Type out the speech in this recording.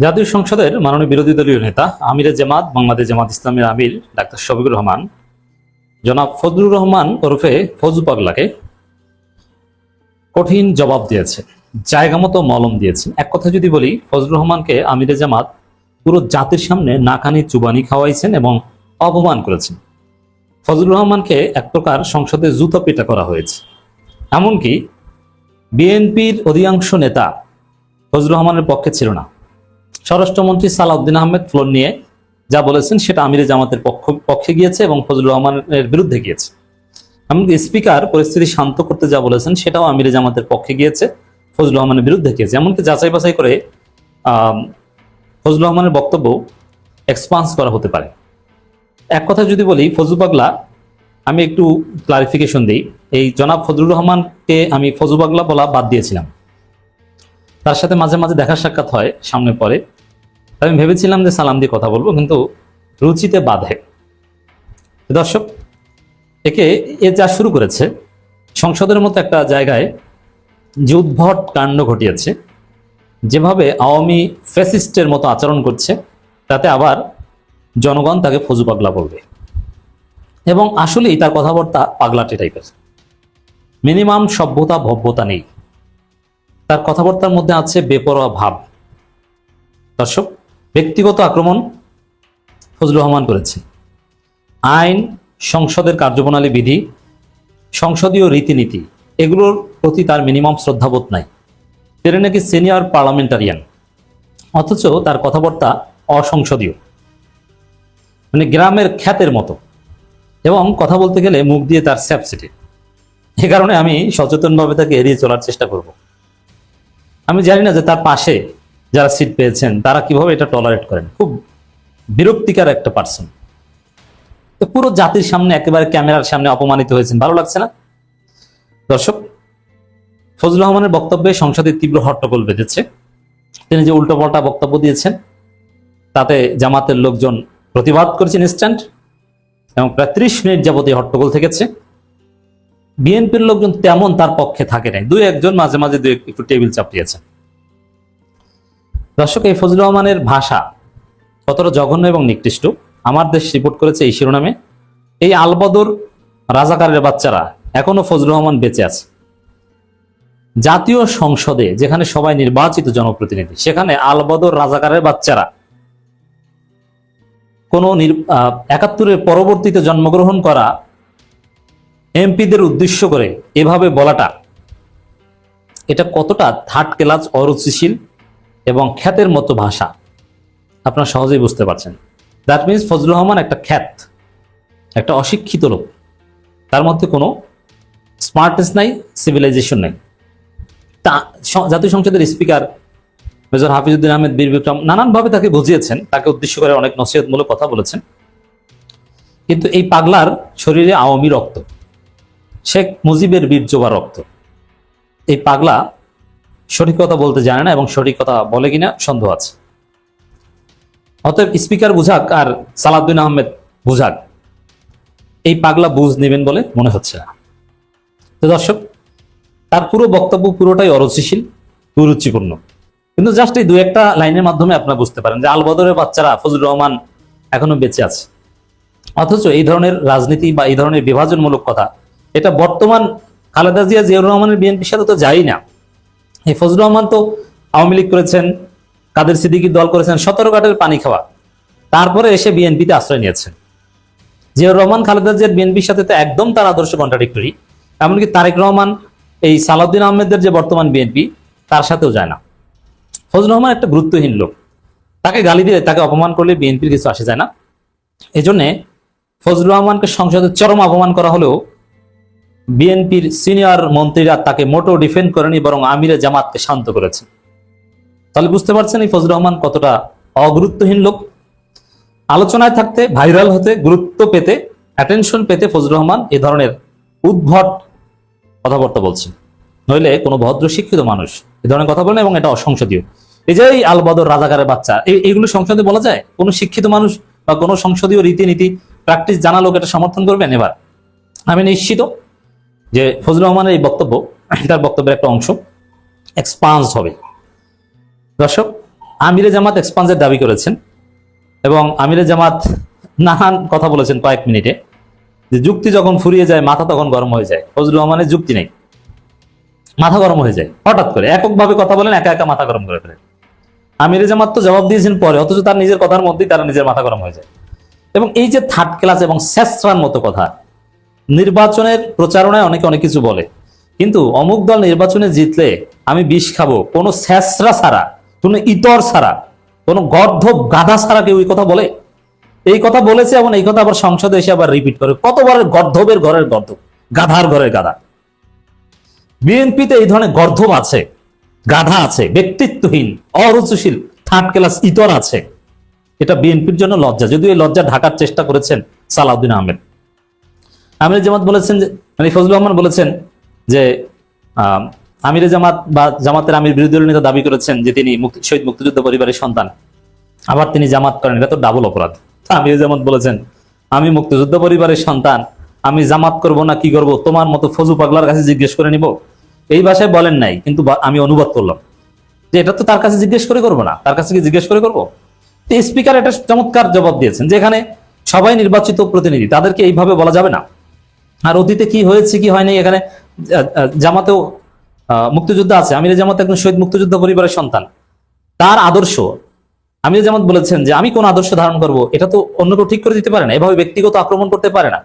জাতীয় সংসদের মাননীয় বিরোধী দলীয় নেতা আমিরে জামাত বাংলাদেশ জামাত ইসলামের আমির ডাক্তার শফিকুর রহমান জনাব ফজলুর রহমান ওরফে ফজু পাগলাকে কঠিন জবাব দিয়েছে, জায়গা মতো মলম দিয়েছেন। এক কথা যদি বলি, ফজলুর রহমানকে আমিরে জামাত পুরো জাতির সামনে নাকানি চুবানি খাওয়াইছেন এবং অপমান করেছেন। ফজলুর রহমানকে এক প্রকার সংসদে জুতো পেটা করা হয়েছে। এমনকি বিএনপির অধিকাংশ নেতা ফজলুর রহমানের পক্ষে ছিল না। স্বরাষ্ট্রমন্ত্রী সালাউদ্দিন আহমেদ ফ্লোর নিয়ে যা বলেছেন সেটা আমিরে জামাতের পক্ষে গিয়েছে এবং ফজলুর রহমানের বিরুদ্ধে গিয়েছে। এমনকি স্পিকার পরিস্থিতি শান্ত করতে যা বলেছেন সেটাও আমিরে জামাতের পক্ষে গিয়েছে, ফজলুর রহমানের বিরুদ্ধে গিয়েছে। এমনকি যাচাই বাছাই করে ফজলুর রহমানের বক্তব্য এক্সপান্স করা হতে পারে। এক কথা যদি বলি, ফজু পাগলা, আমি একটু ক্লারিফিকেশন দিই। এই জনাব ফজলুর রহমানকে আমি ফজু পাগলা বলা বাদ দিয়েছিলাম। তার সাথে মাঝে মাঝে দেখা সাক্ষাৎ হয় সামনে পরে। আমি ভেবেছিলাম যে সালাম দিয়ে কথা বলবো, কিন্তু রুচিতে বাধে। দর্শক, এ যা শুরু করেছে সংসদের মতো একটা জায়গায় যে উদ্ভট কাণ্ড ঘটিয়েছে, যেভাবে আওয়ামী ফ্যাসিস্টের মতো আচরণ করছে, তাতে আবার জনগণ তাকে ফজু পাগলা বলবে। এবং আসলেই তার কথাবার্তা পাগলাটে টাইপের, মিনিমাম সভ্যতা ভব্যতা নেই। তার কথাবার্তার মধ্যে আছে বেপরোয়া ভাব। দর্শক, ব্যক্তিগত আক্রমণ ফজলুর রহমান করেছে। আইন, সংসদের কার্যপ্রণালী বিধি, সংসদীয় রীতিনীতি, এগুলোর প্রতি তার মিনিমাম শ্রদ্ধাবোধ নাই। তিনি নাকি সিনিয়র পার্লামেন্টারিয়ান, অথচ তার কথাবার্তা অসংসদীয়, মানে গ্রামের খ্যাতের মতো। এবং কথা বলতে গেলে মুখ দিয়ে তার স্যাপসিটি। এ কারণে আমি সচেতনভাবে তাকে এড়িয়ে চলার চেষ্টা করব। আমি জানি না যে তার পাশে যারা সিট পেয়েছেন তারা কিভাবে এটা টলারেট করেন। খুব বিরক্তিকর একটা পার্সন। তো পুরো জাতির সামনে, একেবারে ক্যামেরার সামনে অপমানিত হয়েছেন, ভালো লাগছে না? দর্শক, ফজলুর রহমানের বক্তব্যে সংসদে তীব্র হট্টগোল বেঁধেছে। তিনি যে উল্টোপাল্টা বক্তব্য দিয়েছেন তাতে জামাতের লোকজন প্রতিবাদ করেছেন ইনস্ট্যান্ট, এবং প্রায় 30 মিনিট যাবত এই হট্টগোল থেকেছে। বিএনপির লোকজন তেমন তার পক্ষে থাকে নাই, দুই একজন মাঝে মাঝে একটু টেবিল চাপিয়েছেন। দর্শক, এই ফজলুর রহমানের ভাষা কতটা জঘন্য এবং নিকৃষ্ট আমার দেশ রিপোর্ট করেছে এই শিরোনামে। এই আলবদর রাজাকারের বাচ্চারা এখনো ফজলুর রহমান বেঁচে আছে। জাতীয় সংসদে, যেখানে সবাই নির্বাচিত জনপ্রতিনিধি, সেখানে আলবদর রাজাকারের বাচ্চারা কোন ৭১-এর পরবর্তীতে জন্মগ্রহণ করা এমপিদের উদ্দেশ্য করে এভাবে বলাটা, এটা কতটা থার্ড ক্লাস, অরুচিশীল এবং খ্যাতের মতো ভাষা আপনারা সহজেই বুঝতে পারছেন। দ্যাট মিনস ফজলুর রহমান একটা খ্যাত, একটা অশিক্ষিত লোক। তার মধ্যে কোনো স্মার্টনেস নাই, সিভিলাইজেশন নাই। তা জাতীয় সংসদের স্পিকার মেজর হাফিজউদ্দিন আহমেদ বীর বিক্রম নানানভাবে তাকে বুঝিয়েছেন, তাকে উদ্দেশ্য করে অনেক নসিহতমূলক কথা বলেছেন। কিন্তু এই পাগলার শরীরে আওয়ামী রক্ত, শেখ মুজিবের বীর্যবা রক্ত। এই পাগলা সঠিক কথা বলতে জানে না, এবং সঠিক কথা বলে কিনা সন্দেহ আছে। অতএব স্পিকার বুঝাক আর সালাউদ্দিন আহমেদ বুঝাক, এই পাগলা বুঝ নেবেন বলে মনে হচ্ছে না। তো দর্শক, তার পুরো বক্তব্য পুরোটাই অরুচিশীল, কুরুচিপূর্ণ। কিন্তু জাস্ট এই ২-১টা লাইনের মাধ্যমে আপনারা বুঝতে পারেন যে আলবদরের বাচ্চারা ফজলুর রহমান এখনো বেঁচে আছে। অথচ এই ধরনের রাজনীতি বা এই ধরনের বিভাজনমূলক কথা, এটা বর্তমান খালেদা জিয়া, জিয়াউর রহমানের বিএনপির সাথে তো যাই না। এই ফজলুর রহমান তো আওয়ামী লীগ করেছেন, কাদের সিদ্দিকীর দল করেছেন, ১৭ ঘাটের পানি খাওয়া, তারপরে এসে বিএনপিতে আশ্রয় নিয়েছেন। জিয়াউর রহমান খালেদা জিয়ার বিএনপির সাথে তো একদম তার আদর্শ কন্ট্রাডিক্টরি। এমনকি তারেক রহমান এই সালাউদ্দিন আহমেদের যে বর্তমান বিএনপি, তার সাথেও যায় না। ফজলুর রহমান একটা গুরুত্বহীন লোক, তাকে গালি দিয়ে, তাকে অপমান করলে বিএনপির কিছু আসে যায় না। এই জন্যে ফজলুর রহমানকে সংসদে চরম অপমান করা হলেও বিএনপির সিনিয়র মন্ত্রীরা তাকে মোটেও ডিফেন্ড করেনি, বরং আমিরে জামাতকে শান্ত করেছে। তাহলে বুঝতে পারছেন এই ফজলুর রহমান কতটা অগুরুত্বহীন লোক। আলোচনায় থাকতে, ভাইরাল হতে, গুরুত্ব পেতে, অ্যাটেনশন পেতে ফজলুর রহমান এ ধরনের উদ্ভট কথাবার্তা বলছেন। নইলে কোনো ভদ্র শিক্ষিত মানুষ এ ধরনের কথা বলেন, এবং এটা অসংসদীয়। এই যে আলবদর রাজাকারের বাচ্চা, এইগুলো সংসদে বলা যায়? কোনো শিক্ষিত মানুষ বা কোনো সংসদীয় রীতিনীতি প্র্যাকটিস জানা লোক এটা সমর্থন করবেন? এবার আমি নিশ্চিত যে ফজলুর রহমানের এই বক্তব্য, তার বক্তব্যের একটা অংশ এক্সপান্স হবে। দর্শক, আমিরে জামাত এক্সপান্সের দাবি করেছেন এবং আমিরে জামাত নানান কথা বলেছেন কয়েক মিনিটে, যে যুক্তি যখন ফুরিয়ে যায় মাথা তখন গরম হয়ে যায়। ফজলুর রহমানের যুক্তি নেই, মাথা গরম হয়ে যায়, হঠাৎ করে এককভাবে কথা বলেন, একা একা মাথা গরম করে ফেলেন। আমিরে জামাত তো জবাব দিয়েছেন পরে, অথচ তার নিজের কথার মধ্যেই তারা নিজের মাথা গরম হয়ে যায়। এবং এই যে থার্ড ক্লাস এবং শেষরার মতো কথা, নির্বাচনের প্রচারণায় অনেকে অনেক কিছু বলে, কিন্তু অমুক দল নির্বাচনে জিতলে আমি বিষ খাবো, কোনো শেষরা ছাড়া, কোনো ইতর ছাড়া, কোনো গর্ধব গাধা ছাড়া কেউ এই কথা বলে? এই কথা বলেছে এবং এই কথা আবার সংসদে এসে আবার রিপিট করে। কতবারের গর্ধবের ঘরের গর্ধব, গাধার ঘরের গাধা। বিএনপিতে এই ধরনের গর্ধব আছে, গাধা আছে, ব্যক্তিত্বহীন, অরুচিশীল, থার্ড ক্লাস ইতর আছে। এটা বিএনপির জন্য লজ্জা, যদিও এই লজ্জা ঢাকার চেষ্টা করেছেন সালাউদ্দিন আহমেদ। আমিরে জামাত বলেছেন যে, মানে ফজলুর রহমান বলেছেন যে আমিরে জামাত বা জামাতের আমির বিরোধী দলের নেতা দাবি করেছেন যে তিনি শহীদ মুক্তিযুদ্ধ পরিবারের সন্তান, আবার তিনি জামাত করেন, এটা তো ডাবল অপরাধ। আমিরে জামাত বলেছেন আমি মুক্তিযুদ্ধ পরিবারের সন্তান, আমি জামাত করব না কি করব তোমার মতো ফজু পাগলার কাছে জিজ্ঞেস করে নিব, এই ভাষায় বলেন নাই, কিন্তু আমি অনুবাদ করলাম যে এটা তো তার কাছে জিজ্ঞেস করে করবো না, তার কাছে কি জিজ্ঞেস করে করবো? স্পিকার এটা চমৎকার জবাব দিয়েছেন যে এখানে সবাই নির্বাচিত প্রতিনিধি, তাদেরকে এইভাবে বলা যাবে না। আর অতীতে কি হয়েছে কি হয়নি, এখানে জামাতেও মুক্তিযুদ্ধ আছে, আমিরে জামাত একজন শহীদ মুক্তিযুদ্ধ পরিবারের সন্তান, তার আদর্শ আমিরে জামাত বলেছেন যে আমি কোন আদর্শ ধারণ করব এটা তো অন্য কেউ ঠিক করে দিতে পারে না, এভাবে ব্যক্তিগত আক্রমণ করতে পারে না।